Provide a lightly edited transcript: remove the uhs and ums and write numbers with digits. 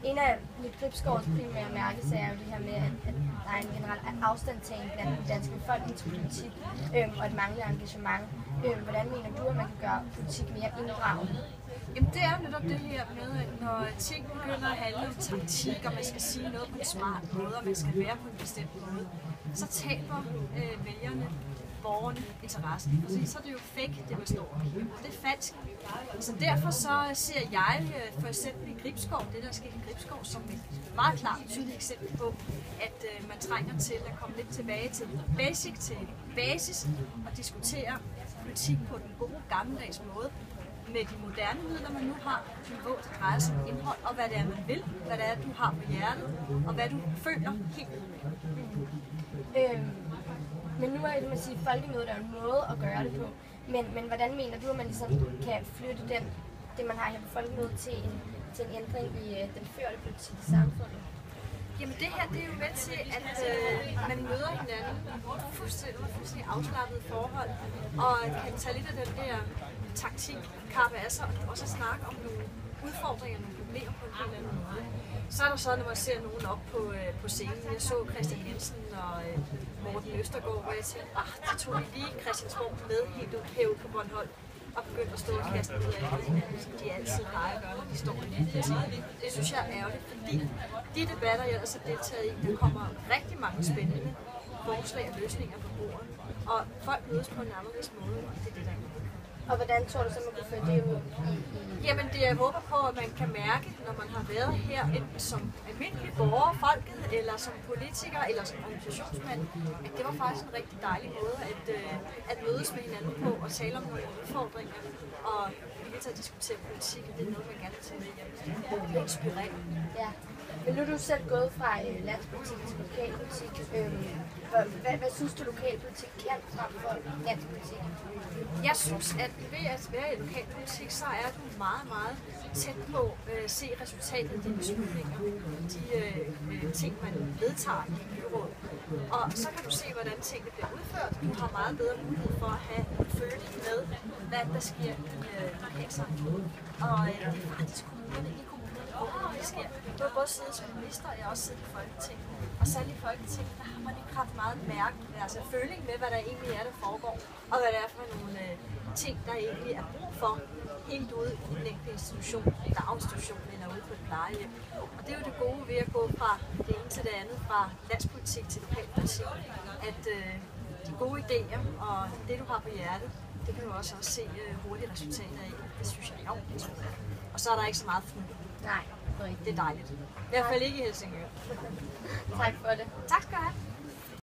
En af Lit Gribsgaards primære mærkesager er jo det her med, at der er en generel afstandtagen blandt den danske befolkning til politik og et manglende engagement. Hvordan mener du, at man kan gøre politik mere inddragende? Jamen det er netop det her med, at når ting begynder at handle om taktik, og man skal sige noget på en smart måde, og man skal være på en bestemt måde, så taber vælgerne, borgerne, interessen. Fordi så er det jo fake, det man står og det er falsk. Så derfor så ser jeg for eksempel i Gribskov, det der sker i Gribskov, som et meget klart tydeligt eksempel på, at man trænger til at komme lidt tilbage til basic, til basis, og diskutere politik på den gode gammeldags måde, med de moderne midler, man nu har, hvor det drejer sig om indhold, og hvad det er, man vil, hvad det er, du har på hjertet, og hvad du føler helt. Men nu er det, man siger, folkemødet er en måde at gøre det på. Men hvordan mener du, at man ligesom kan flytte det man har her på folkemødet til en ændring i den førte politik i samfundet? Jamen det her, det er jo med til, at man møder hinanden i fuldstændig afslappede forhold, og kan tage lidt af den der taktik, kappe af sig, og også snakke om nogle udfordringer, nogle problemer på en helt anden måde. Så er der så, når man ser nogen op på scenen. Jeg så Christian Jensen og Morten Østergaard, hvor jeg tænkte, de tog lige Christiansborg med helt ud hævet på Bornholm og begyndte at stå og kaste ud af hinanden, som de altid plejer at gøre, når de står i det. Det synes jeg er ærgerligt, fordi de debatter, jeg ellers har deltaget i, der kommer rigtig mange spændende forslag og løsninger på bordet. Og folk mødes på en anderledes måde, og det er det, der er. Og hvordan tror du så, man kan få det ud? Jamen det jeg håber på, at man kan mærke, når man har været her, enten som almindelig borger, folket, eller som politiker, eller som organisationsmand, at det var faktisk en rigtig dejlig måde at mødes med hinanden på og tale om nogle udfordringer, og vi kan tage diskutere politik, og det er noget, man gerne vil tage med hjem. Det er inspirerende. Ja. Men nu er du selv gået fra landspolitik til lokalpolitik. Hvad synes du, lokalpolitik kan frem for landspolitik? Jeg synes, at ved at være i lokalpolitik, så er du meget, meget tæt på at se resultatet af dine beslutninger, de ting, man vedtager i byrådet. Og så kan du se, hvordan tingene bliver udført. Du har meget bedre mulighed for at have følelse med, hvad der sker i lokalsamfundet. Og det er faktisk kommunerne i kommunerne, hvor det sker. Du har både siddet som minister, og jeg har også siddet i Folketinget. Og særligt i Folketinget, der har man ikke ret meget mærke, altså føling med, hvad der egentlig er, der foregår, og hvad det er for nogle ting, der egentlig er brug for helt ude i den enkelte institution, daginstitution eller ude på et plejehjem. Og det er jo det gode ved at gå fra det ene til det andet, fra landspolitik til lokalpolitik, at de gode idéer og det, du har på hjertet, det kan du også se hurtige resultater af. Det synes jeg er interessant. Og så er der ikke så meget fnug. Nej, det er dejligt. I hvert fald ikke i Helsingør. Tak for det. Tak skal du have.